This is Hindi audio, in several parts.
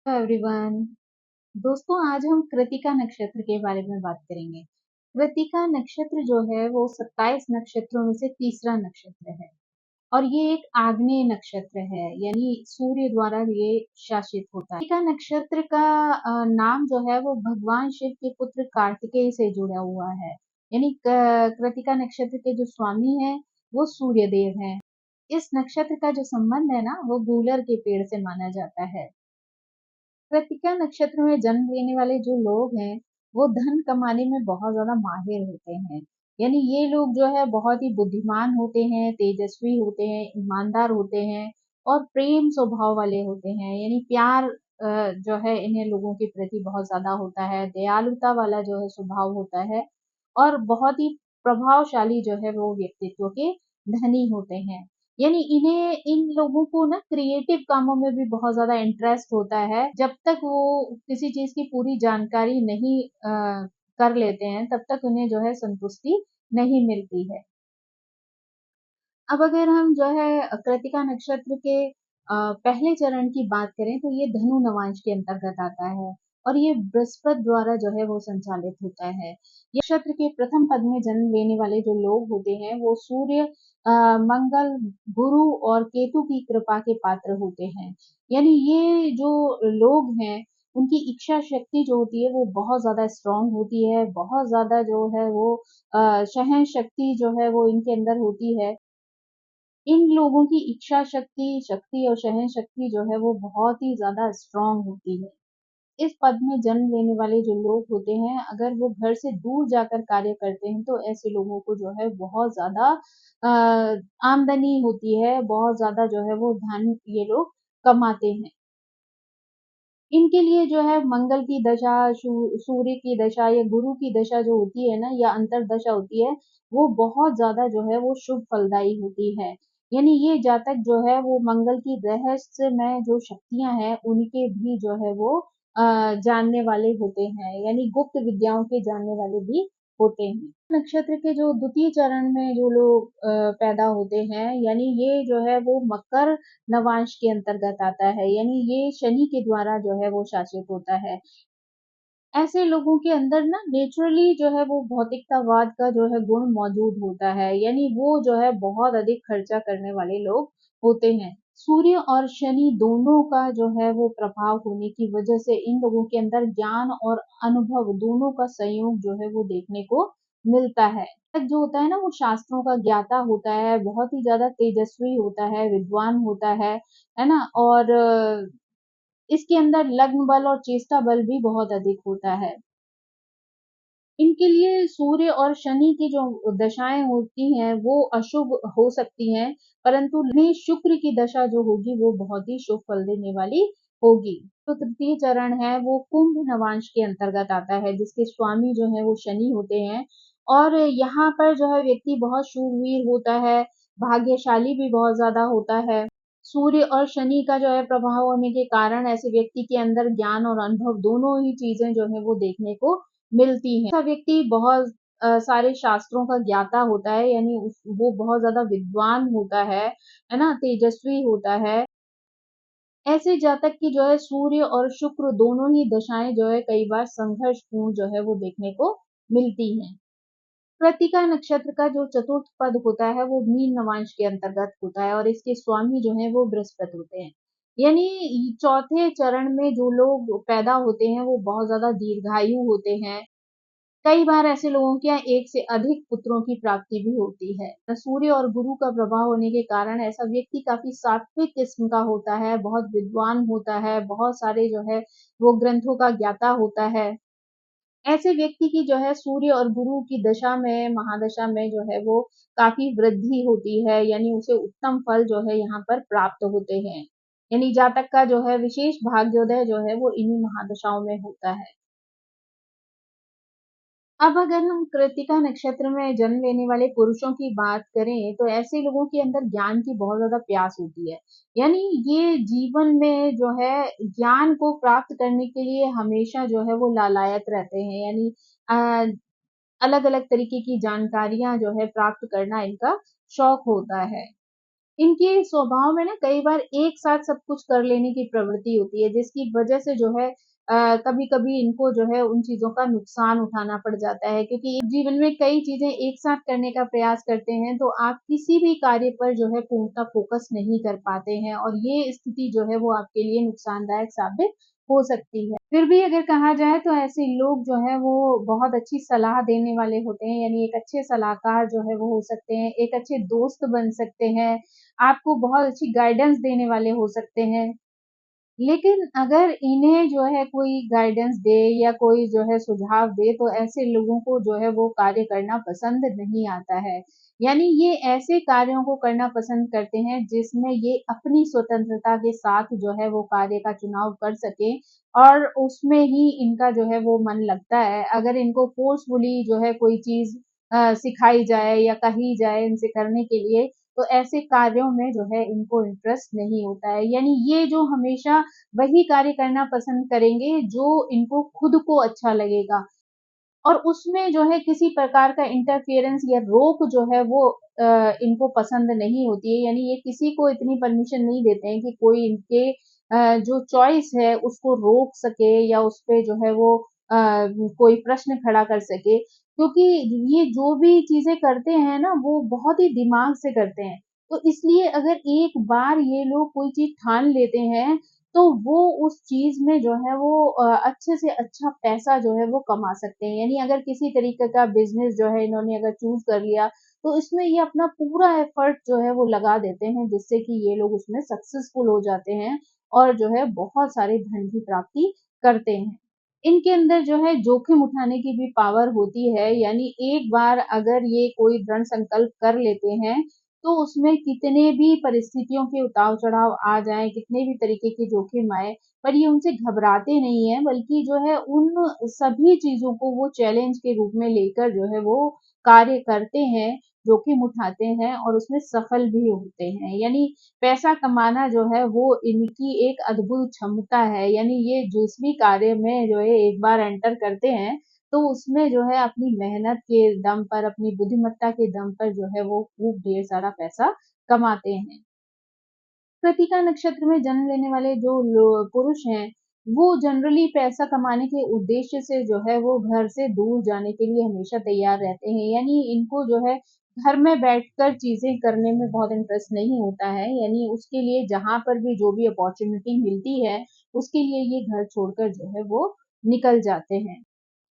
एवरीवन। दोस्तों, आज हम कृतिका नक्षत्र के बारे में बात करेंगे। कृतिका नक्षत्र जो है वो 27 नक्षत्रों में से तीसरा नक्षत्र है और ये एक आग्नेय नक्षत्र है, यानी सूर्य द्वारा ये शासित होता है। कृतिका नक्षत्र का नाम जो है वो भगवान शिव के पुत्र कार्तिकेय से जुड़ा हुआ है। यानी कृतिका नक्षत्र के जो स्वामी हैं वो सूर्य देव हैं। इस नक्षत्र का जो संबंध है ना वो गूलर के पेड़ से माना जाता है। कृत्तिका नक्षत्र में जन्म लेने वाले जो लोग हैं वो धन कमाने में बहुत ज्यादा माहिर होते हैं। यानी ये लोग जो है बहुत ही बुद्धिमान होते हैं, तेजस्वी होते हैं, ईमानदार होते हैं और प्रेम स्वभाव वाले होते हैं। यानी प्यार जो है इन्हें लोगों के प्रति बहुत ज्यादा होता है। दयालुता वाला जो है स्वभाव होता है और बहुत ही प्रभावशाली जो है वो व्यक्तित्व के धनी होते हैं। यानी इन्हें इन लोगों को ना क्रिएटिव कामों में भी बहुत ज़्यादा इंटरेस्ट होता है। जब तक वो किसी चीज़ की पूरी जानकारी नहीं कर लेते हैं, तब तक उन्हें जो है संतुष्टि नहीं मिलती है। अब अगर हम जो है कृत्तिका नक्षत्र के पहले चरण की बात करें तो ये धनु नवांश के अंतर्गत आता है और ये बृहस्पति द्वारा जो है वो संचालित होता है। ये नक्षत्र के प्रथम पद में जन्म लेने वाले जो लोग होते हैं वो सूर्य, मंगल, गुरु और केतु की कृपा के पात्र होते हैं। यानी ये जो लोग हैं उनकी इच्छा शक्ति जो होती है वो बहुत ज्यादा स्ट्रांग होती है, बहुत ज्यादा जो है वो सहन शक्ति जो है वो इनके अंदर होती है। इन लोगों की इच्छा शक्ति, शक्ति और सहन शक्ति जो है वो बहुत ही ज़्यादा स्ट्रॉन्ग होती है। इस पद में जन्म लेने वाले जो लोग होते हैं, अगर वो घर से दूर जाकर कार्य करते हैं, तो ऐसे लोगों को जो है बहुत ज़्यादा आमदनी होती है, बहुत ज़्यादा जो है वो धन ये लोग कमाते हैं। इनके लिए जो है मंगल की दशा, सूर्य की दशा या गुरु की दशा जो होती है ना या अंतर्दशा होती है, वो बहुत ज़्यादा जो है वो शुभ फलदायी होती है। यानी ये जातक जो है वो मंगल की रहस्यमय जो शक्तियाँ हैं, उनके भी जो है वो जानने वाले होते हैं, यानी गुप्त विद्याओं के जानने वाले भी होते हैं। नक्षत्र के जो द्वितीय चरण में जो लोग पैदा होते हैं, यानी ये जो है वो मकर नवांश के अंतर्गत आता है। यानी ये शनि के द्वारा जो है वो शासित होता है। ऐसे लोगों के अंदर ना नेचुरली जो है वो भौतिकतावाद का जो है गुण मौजूद होता है। यानी वो जो है बहुत अधिक खर्चा करने वाले लोग होते हैं। सूर्य और शनि दोनों का जो है वो प्रभाव होने की वजह से इन लोगों के अंदर ज्ञान और अनुभव दोनों का संयोग जो है वो देखने को मिलता है। जो होता है ना वो शास्त्रों का ज्ञाता होता है, बहुत ही ज्यादा तेजस्वी होता है, विद्वान होता है ना? और इसके अंदर लग्न बल और चेष्टा बल भी बहुत अधिक होता है। इनके लिए सूर्य और शनि की जो दशाएं होती हैं वो अशुभ हो सकती हैं, परंतु इन्हें शुक्र की दशा जो होगी वो बहुत ही शुभ फल देने वाली होगी। तो तृतीय चरण है वो कुंभ नवांश के अंतर्गत आता है, जिसके स्वामी जो है वो शनि होते हैं और यहाँ पर जो है व्यक्ति बहुत शूरवीर होता है, भाग्यशाली भी बहुत ज्यादा होता है। सूर्य और शनि का जो है प्रभाव होने के कारण ऐसे व्यक्ति के अंदर ज्ञान और अनुभव दोनों ही चीजें जो है वो देखने को मिलती हैं। ऐसा व्यक्ति बहुत सारे शास्त्रों का ज्ञाता होता है, यानी वो बहुत ज्यादा विद्वान होता है ना, तेजस्वी होता है। ऐसे जातक की जो है सूर्य और शुक्र दोनों ही दशाएं जो है कई बार संघर्षपूर्ण जो है वो देखने को मिलती हैं। कृत्तिका नक्षत्र का जो चतुर्थ पद होता है वो मीन नवांश के अंतर्गत होता है और इसके स्वामी जो है वो बृहस्पति होते हैं। यानी चौथे चरण में जो लोग पैदा होते हैं वो बहुत ज्यादा दीर्घायु होते हैं। कई बार ऐसे लोगों के यहाँ एक से अधिक पुत्रों की प्राप्ति भी होती है। सूर्य और गुरु का प्रभाव होने के कारण ऐसा व्यक्ति काफी सात्विक किस्म का होता है, बहुत विद्वान होता है, बहुत सारे जो है वो ग्रंथों का ज्ञाता होता है। ऐसे व्यक्ति की जो है सूर्य और गुरु की दशा में, महादशा में जो है वो काफी वृद्धि होती है, यानी उसे उत्तम फल जो है यहाँ पर प्राप्त होते हैं। यानी जातक का जो है विशेष भाग्योदय जो है वो इन्हीं महादशाओं में होता है। अब अगर हम कृत्तिका नक्षत्र में जन्म लेने वाले पुरुषों की बात करें, तो ऐसे लोगों के अंदर ज्ञान की बहुत ज़्यादा प्यास होती है। यानी ये जीवन में जो है ज्ञान को प्राप्त करने के लिए हमेशा जो है वो लालायत रहते हैं। यानी अलग-अलग तरीके की जानकारियाँ जो है प्राप्त करना इनका शौक होता है। इनके स्वभाव में ना कई बार एक साथ सब कुछ कर लेने की प्रवृत्ति होती है, जिसकी वजह से जो है कभी-कभी इनको जो है उन चीज़ों का नुकसान उठाना पड़ जाता है, क्योंकि जीवन में कई चीज़ें एक साथ करने का प्रयास करते हैं, तो आप किसी भी कार्य पर जो है पूर्णतः फ़ोकस नहीं कर पाते हैं और ये स्थिति जो है वो आपके लिए नुकसानदायक साबित हो सकती है। फिर भी अगर कहा जाए तो ऐसे लोग जो है वो बहुत अच्छी सलाह देने वाले होते हैं, यानी एक अच्छे सलाहकार जो है वो हो सकते हैं, एक अच्छे दोस्त बन सकते हैं, आपको बहुत अच्छी गाइडेंस देने वाले हो सकते हैं। लेकिन अगर इन्हें जो है कोई गाइडेंस दे या कोई जो है सुझाव दे, तो ऐसे लोगों को जो है वो कार्य करना पसंद नहीं आता है। यानी ये ऐसे कार्यों को करना पसंद करते हैं जिसमें ये अपनी स्वतंत्रता के साथ जो है वो कार्य का चुनाव कर सकें और उसमें ही इनका जो है वो मन लगता है। अगर इनको फ़ोर्सफुली जो है कोई चीज़ सिखाई जाए या कही जाए इनसे करने के लिए, तो ऐसे कार्यों में जो है इनको इंटरेस्ट नहीं होता है। यानी ये जो हमेशा वही कार्य करना पसंद करेंगे जो इनको खुद को अच्छा लगेगा और उसमें जो है किसी प्रकार का इंटरफेरेंस या रोक जो है वो इनको पसंद नहीं होती है। यानी ये किसी को इतनी परमिशन नहीं देते हैं कि कोई इनके जो चॉइस है उसको रोक सके या उस पे जो है वो कोई प्रश्न खड़ा कर सके। क्योंकि ये जो भी चीज़ें करते हैं ना वो बहुत ही दिमाग से करते हैं। तो इसलिए अगर एक बार ये लोग कोई चीज़ ठान लेते हैं तो वो उस चीज़ में जो है वो अच्छे से अच्छा पैसा जो है वो कमा सकते हैं। यानी अगर किसी तरीके का बिज़नेस जो है इन्होंने अगर चूज़ कर लिया, तो इसमें ये अपना पूरा एफ़र्ट जो है वो लगा देते हैं, जिससे कि ये लोग उसमें सक्सेसफुल हो जाते हैं और जो है बहुत सारे धन की प्राप्ति करते हैं। इनके अंदर जो है जोखिम उठाने की भी पावर होती है, यानी एक बार अगर ये कोई दृढ़ संकल्प कर लेते हैं, तो उसमें कितने भी परिस्थितियों के उतार-चढ़ाव आ जाएँ, कितने भी तरीके के जोखिम आएँ, पर ये उनसे घबराते नहीं हैं, बल्कि जो है उन सभी चीज़ों को वो चैलेंज के रूप में लेकर जो है वो कार्य करते हैं, जोखिम उठाते हैं और उसमें सफल भी होते हैं। यानी पैसा कमाना जो है वो इनकी एक अद्भुत क्षमता है, यानी ये जिस भी कार्य में जो है एक बार एंटर करते हैं, तो उसमें जो है अपनी मेहनत के दम पर, अपनी बुद्धिमत्ता के दम पर जो है वो खूब ढेर सारा पैसा कमाते हैं। कृतिका नक्षत्र में जन्म लेने वाले जो पुरुष हैं, वो जनरली पैसा कमाने के उद्देश्य से जो है वो घर से दूर जाने के लिए हमेशा तैयार रहते हैं। यानी इनको जो है घर में बैठकर चीज़ें करने में बहुत इंटरेस्ट नहीं होता है। यानी उसके लिए जहाँ पर भी जो भी अपॉर्च्युनिटी मिलती है, उसके लिए ये घर छोड़कर जो है वो निकल जाते हैं।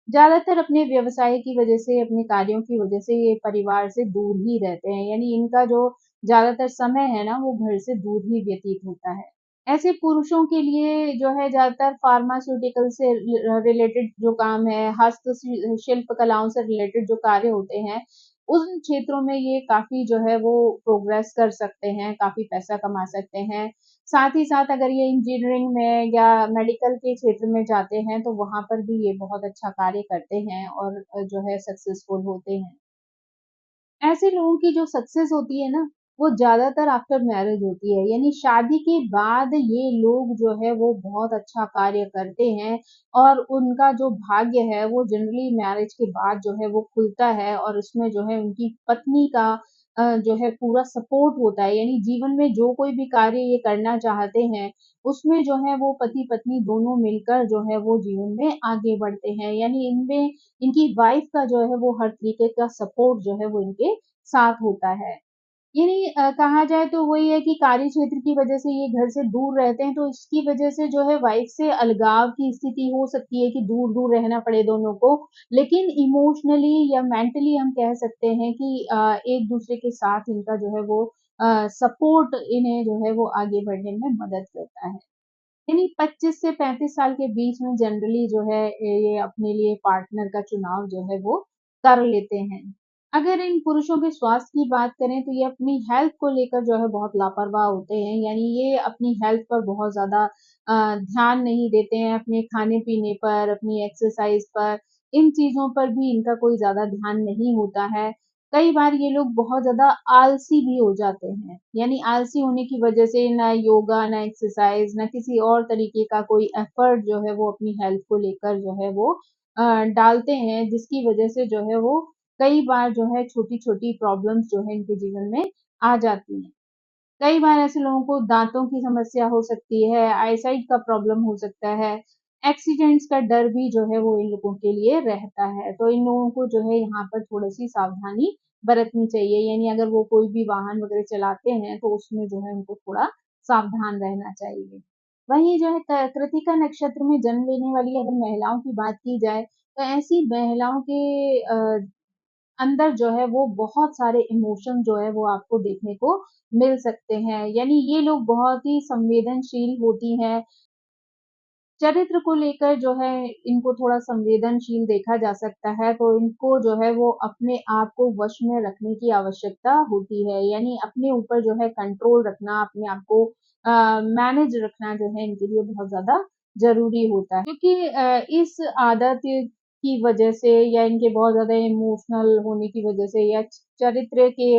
ज़्यादातर अपने व्यवसाय की वजह से, अपने कार्यों की वजह से ये परिवार से दूर ही रहते हैं, यानी इनका जो ज़्यादातर समय है ना, वो घर से दूर ही व्यतीत होता है। ऐसे पुरुषों के लिए जो है ज़्यादातर फार्मास्यूटिकल से रिलेटेड जो काम है, शिल्प कलाओं से रिलेटेड जो कार्य होते हैं, उन क्षेत्रों में ये काफ़ी जो है वो प्रोग्रेस कर सकते हैं, काफ़ी पैसा कमा सकते हैं। साथ ही साथ अगर ये इंजीनियरिंग में या मेडिकल के क्षेत्र में जाते हैं, तो वहाँ पर भी ये बहुत अच्छा कार्य करते हैं और जो है सक्सेसफुल होते हैं। ऐसे लोगों की जो सक्सेस होती है ना, वो ज़्यादातर आफ्टर मैरिज होती है, यानी शादी के बाद ये लोग जो है वो बहुत अच्छा कार्य करते हैं और उनका जो भाग्य है वो जनरली मैरिज के बाद जो है वो खुलता है और उसमें जो है उनकी पत्नी का जो है पूरा सपोर्ट होता है, यानी जीवन में जो कोई भी कार्य ये करना चाहते हैं, उसमें जो है वो पति-पत्नी दोनों मिलकर जो है वो जीवन में आगे बढ़ते हैं। यानी इनमें इनकी वाइफ का जो है वो हर तरीके का सपोर्ट जो है वो इनके साथ होता है। यानी कहा जाए तो वही है कि कार्य क्षेत्र की वजह से ये घर से दूर रहते हैं, तो इसकी वजह से जो है वाइफ से अलगाव की स्थिति हो सकती है कि दूर-दूर रहना पड़े दोनों को। लेकिन इमोशनली या मेंटली हम कह सकते हैं कि एक-दूसरे के साथ इनका जो है वो सपोर्ट इन्हें जो है वो आगे बढ़ने में मदद करता है। यानी 25 से 35 साल के बीच में जनरली जो है ये अपने लिए पार्टनर का चुनाव जो है वो कर लेते हैं। अगर इन पुरुषों के स्वास्थ्य की बात करें तो ये अपनी हेल्थ को लेकर जो है बहुत लापरवाह होते हैं, यानी ये अपनी हेल्थ पर बहुत ज़्यादा ध्यान नहीं देते हैं, अपने खाने-पीने पर, अपनी एक्सरसाइज़ पर, इन चीज़ों पर भी इनका कोई ज़्यादा ध्यान नहीं होता है। कई बार ये लोग बहुत ज़्यादा आलसी भी हो जाते हैं, यानी आलसी होने की वजह से ना योगा, ना एक्सरसाइज़, ना किसी और तरीके का कोई एफ़र्ट जो है वो अपनी हेल्थ को लेकर जो है वो डालते हैं, जिसकी वजह से जो है वो कई बार जो है छोटी-छोटी प्रॉब्लम्स जो है इनके जीवन में आ जाती हैं। कई बार ऐसे लोगों को दाँतों की समस्या हो सकती है, आईसाइट का प्रॉब्लम हो सकता है, एक्सीडेंट्स का डर भी जो है वो इन लोगों के लिए रहता है। तो इन लोगों को जो है यहाँ पर थोड़ी-सी सावधानी बरतनी चाहिए, यानी अगर वो कोई भी वाहन वगैरह चलाते हैं, तो उसमें जो है उनको थोड़ा सावधान रहना चाहिए। वहीं जो है कृत्तिका नक्षत्र में जन्म लेने वाली अगर महिलाओं की बात की जाए, तो ऐसी महिलाओं के अंदर जो है वो बहुत सारे इमोशन जो है वो आपको देखने को मिल सकते हैं। यानी ये लोग बहुत ही संवेदनशील होती हैं। चरित्र को लेकर जो है इनको थोड़ा संवेदनशील देखा जा सकता है, तो इनको जो है वो अपने आप को वश में रखने की आवश्यकता होती है। यानी अपने ऊपर जो है कंट्रोल रखना, अपने आप को मैनेज रखना जो है इनके लिए बहुत ज़्यादा ज़रूरी होता है। क्योंकि इस आदत की वजह से या इनके बहुत ज़्यादा इमोशनल होने की वजह से या चरित्र के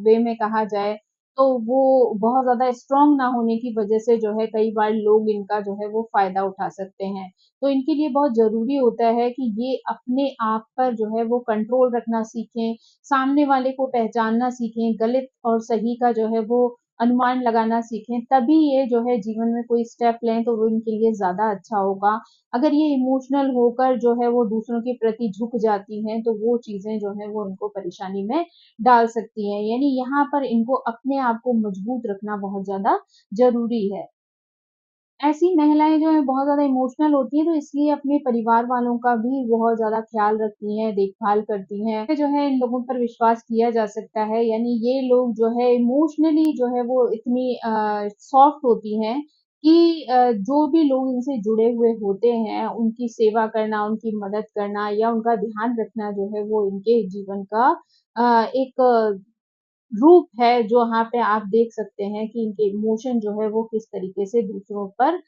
वे में कहा जाए तो वो बहुत ज़्यादा स्ट्रॉन्ग ना होने की वजह से जो है कई बार लोग इनका जो है वो फ़ायदा उठा सकते हैं। तो इनके लिए बहुत ज़रूरी होता है कि ये अपने आप पर जो है वो कंट्रोल रखना सीखें, सामने वाले को पहचानना सीखें, गलत और सही का जो है वो अनुमान लगाना सीखें, तभी ये जो है जीवन में कोई स्टेप लें तो वो इनके लिए ज़्यादा अच्छा होगा। अगर ये इमोशनल होकर जो है वो दूसरों के प्रति झुक जाती हैं, तो वो चीज़ें जो हैं वो इनको परेशानी में डाल सकती हैं। यानी यहाँ पर इनको अपने आप को मजबूत रखना बहुत ज़्यादा ज़रूरी है। ऐसी महिलाएँ जो हैं बहुत ज़्यादा इमोशनल होती हैं, तो इसलिए अपने परिवार वालों का भी बहुत ज़्यादा ख़्याल रखती हैं, देखभाल करती हैं। जो है इन लोगों पर विश्वास किया जा सकता है, यानी ये लोग जो है इमोशनली जो है वो इतनी सॉफ्ट होती हैं कि जो भी लोग इनसे जुड़े हुए होते हैं, उनकी सेवा करना, उनकी मदद करना या उनका ध्यान रखना जो है वो इनके जीवन का एक रूप है जो यहाँ पे आप देख सकते हैं कि इनके इमोशन जो है वो किस तरीके से दूसरों पर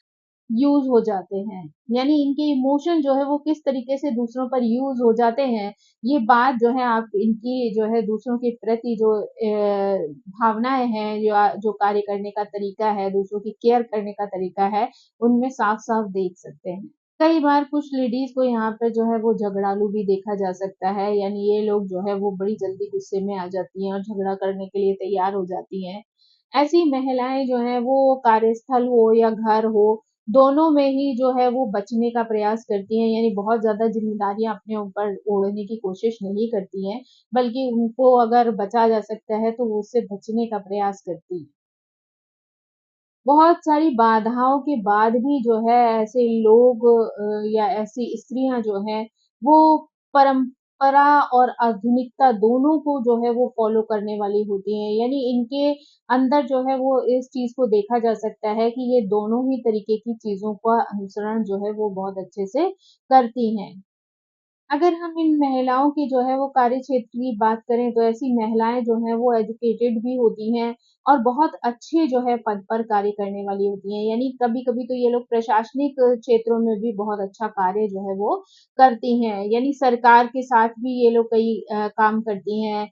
यूज़ हो जाते हैं। यानी इनके इमोशन जो है वो किस तरीके से दूसरों पर यूज़ हो जाते हैं, ये बात जो है आप इनकी जो है दूसरों के प्रति जो भावनाएँ हैं जो कार्य करने का तरीका है, दूसरों की केयर करने का तरीका है, उनमें साफ-साफ देख सकते हैं। कई बार कुछ लेडीज़ को यहाँ पे जो है वो झगड़ालू भी देखा जा सकता है, यानी ये लोग जो है वो बड़ी जल्दी गुस्से में आ जाती हैं और झगड़ा करने के लिए तैयार हो जाती हैं। ऐसी महिलाएँ जो हैं वो कार्यस्थल हो या घर हो, दोनों में ही जो है वो बचने का प्रयास करती हैं, यानी बहुत ज़्यादा ज़िम्मेदारियाँ अपने ऊपर ओढ़ने की कोशिश नहीं करती हैं, बल्कि उनको अगर बचा जा सकता है तो वो उससे बचने का प्रयास करती हैं। बहुत सारी बाधाओं के बाद भी जो है ऐसे लोग या ऐसी स्त्रियाँ जो हैं, वो परंपरा और आधुनिकता दोनों को जो है वो फ़ॉलो करने वाली होती हैं। यानी इनके अंदर जो है वो इस चीज़ को देखा जा सकता है कि ये दोनों ही तरीके की चीज़ों का अनुसरण जो है वो बहुत अच्छे से करती हैं। अगर हम इन महिलाओं की जो है वो कार्य क्षेत्र की बात करें तो ऐसी महिलाएँ जो हैं वो एजुकेटेड भी होती हैं और बहुत अच्छे जो है पद पर कार्य करने वाली होती हैं। यानी कभी-कभी तो ये लोग प्रशासनिक क्षेत्रों में भी बहुत अच्छा कार्य जो है वो करती हैं। यानी सरकार के साथ भी ये लोग कई काम करती हैं।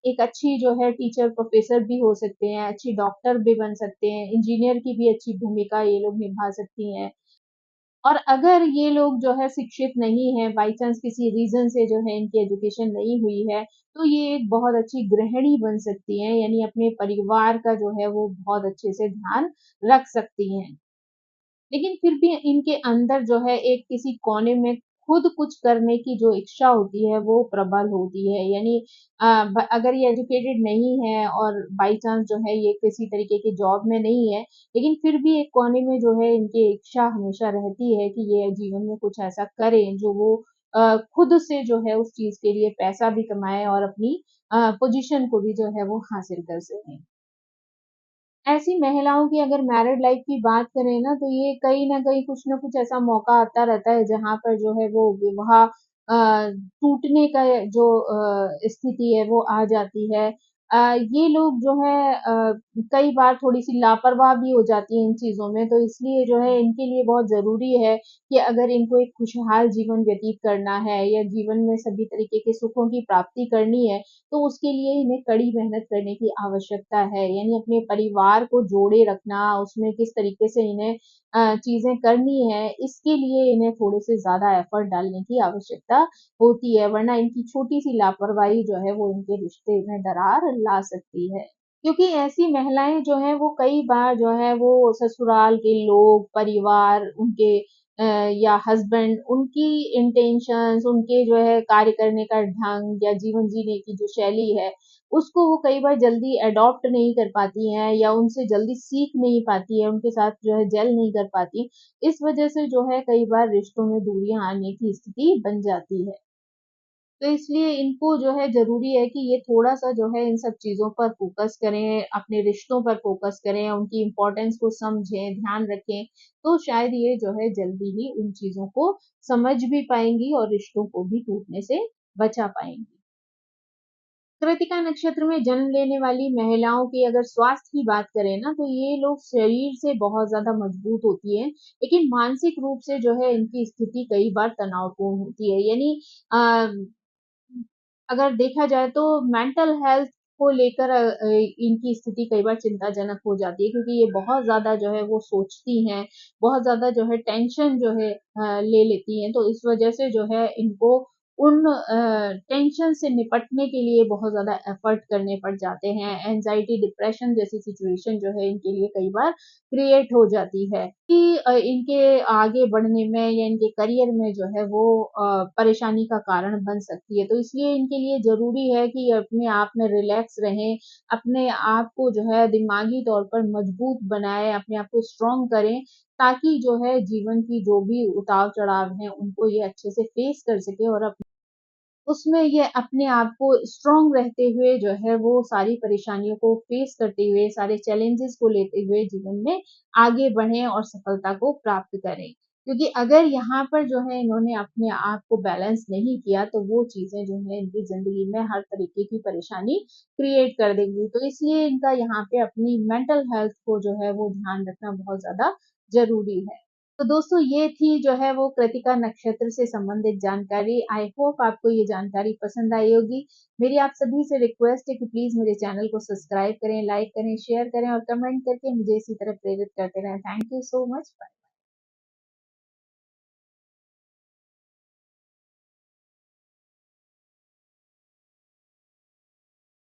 एक अच्छी जो है टीचर प्रोफ़ेसर भी हो सकते हैं, अच्छी डॉक्टर भी बन सकते हैं, इंजीनियर की भी अच्छी भूमिका ये लोग निभा सकती हैं। और अगर ये लोग जो है शिक्षित नहीं हैं, बाई चांस किसी रीज़न से जो है इनकी एजुकेशन नहीं हुई है, तो ये एक बहुत अच्छी गृहिणी बन सकती हैं, यानी अपने परिवार का जो है वो बहुत अच्छे से ध्यान रख सकती हैं। लेकिन फिर भी इनके अंदर जो है एक किसी कोने में खुद कुछ करने की जो इच्छा होती है वो प्रबल होती है। यानी अगर ये एजुकेटेड नहीं है और बाई चांस जो है ये किसी तरीके की जॉब में नहीं है, लेकिन फिर भी एक कोने में जो है इनकी इच्छा हमेशा रहती है कि ये जीवन में कुछ ऐसा करें जो वो खुद से जो है उस चीज़ के लिए पैसा भी कमाएँ और अपनी पोज़ीशन को भी जो है वो हासिल कर सकें। ऐसी महिलाओं की अगर मैरिड लाइफ की बात करें ना, तो ये कहीं न कहीं कुछ न कुछ ऐसा मौका आता रहता है, जहाँ पर जो है वो विवाह टूटने का जो स्थिति है, वो आ जाती है। ये लोग जो है कई बार थोड़ी-सी लापरवाह भी हो जाती हैं इन चीज़ों में, तो इसलिए जो है इनके लिए बहुत ज़रूरी है कि अगर इनको एक खुशहाल जीवन व्यतीत करना है या जीवन में सभी तरीके के सुखों की प्राप्ति करनी है, तो उसके लिए इन्हें कड़ी मेहनत करने की आवश्यकता है। यानी अपने परिवार को जोड़े रखना, उसमें किस तरीके से इन्हें चीज़ें करनी है, इसके लिए इन्हें थोड़े से ज़्यादा एफ़र्ट डालने की आवश्यकता होती है, वरना इनकी छोटी-सी लापरवाही जो है वो इनके रिश्ते में दरार ला सकती है। क्योंकि ऐसी महिलाएं जो हैं वो कई बार जो है वो ससुराल के लोग, परिवार उनके या हस्बैंड उनकी इंटेंशंस, उनके जो है कार्य करने का ढंग या जीवन जीने की जो शैली है, उसको वो कई बार जल्दी अडॉप्ट नहीं कर पाती हैं या उनसे जल्दी सीख नहीं पाती है, उनके साथ जो है जेल नहीं कर पाती। इस वजह से जो है कई बार रिश्तों में दूरियां आने की स्थिति बन जाती है। तो इसलिए इनको जो है ज़रूरी है कि ये थोड़ा-सा जो है इन सब चीज़ों पर फ़ोकस करें, अपने रिश्तों पर फ़ोकस करें, उनकी इम्पोर्टेंस को समझें, ध्यान रखें, तो शायद ये जो है जल्दी ही उन चीज़ों को समझ भी पाएँगी और रिश्तों को भी टूटने से बचा पाएँगी। कृतिका नक्षत्र में जन्म लेने वाली महिलाओं की अगर स्वास्थ्य की बात करें ना, तो ये लोग शरीर से बहुत ज़्यादा मजबूत होती हैं, लेकिन मानसिक रूप से जो है इनकी स्थिति कई बार तनावपूर्ण होती है। यानी अ, अगर देखा जाए तो मेंटल हेल्थ को लेकर इनकी स्थिति कई बार चिंताजनक हो जाती है क्योंकि ये बहुत ज़्यादा जो है वो सोचती हैं, बहुत ज़्यादा जो है टेंशन जो है ले लेती हैं, तो इस वजह से जो है इनको उन टेंशन से निपटने के लिए बहुत ज़्यादा एफर्ट करने पड़ जाते हैं। एंग्ज़ायटी, डिप्रेशन जैसी सिचुएशन जो है इनके लिए कई बार क्रिएट हो जाती है कि इनके आगे बढ़ने में या इनके करियर में जो है वो परेशानी का कारण बन सकती है। तो इसलिए इनके लिए ज़रूरी है कि अपने आप में रिलैक्स रहें, अपने आप को जो है दिमागी तौर पर मजबूत बनाएँ, अपने आप को स्ट्रॉन्ग करें, ताकि जो है जीवन की जो भी उतार-चढ़ाव हैं, उनको ये अच्छे से फेस कर सकें और उसमें ये अपने आप को स्ट्रॉन्ग रहते हुए जो है वो सारी परेशानियों को फेस करते हुए, सारे चैलेंजेस को लेते हुए जीवन में आगे बढ़ें और सफलता को प्राप्त करें। क्योंकि अगर यहाँ पर जो है इन्होंने अपने आप को बैलेंस नहीं किया तो वो चीज़ें जो है इनकी ज़िंदगी में हर तरीके की परेशानी क्रिएट कर देंगी। तो इसलिए इनका यहाँ पे अपनी मेंटल हेल्थ को जो है वो ध्यान रखना बहुत ज़्यादा ज़रूरी है। तो दोस्तों ये थी जो है वो कृतिका नक्षत्र से संबंधित जानकारी। आई होप आपको ये जानकारी पसंद आई होगी। मेरी आप सभी से रिक्वेस्ट है कि प्लीज़ मेरे चैनल को सब्सक्राइब करें, लाइक करें, शेयर करें और कमेंट करके मुझे इसी तरह प्रेरित करते रहें। Thank you so much. Bye.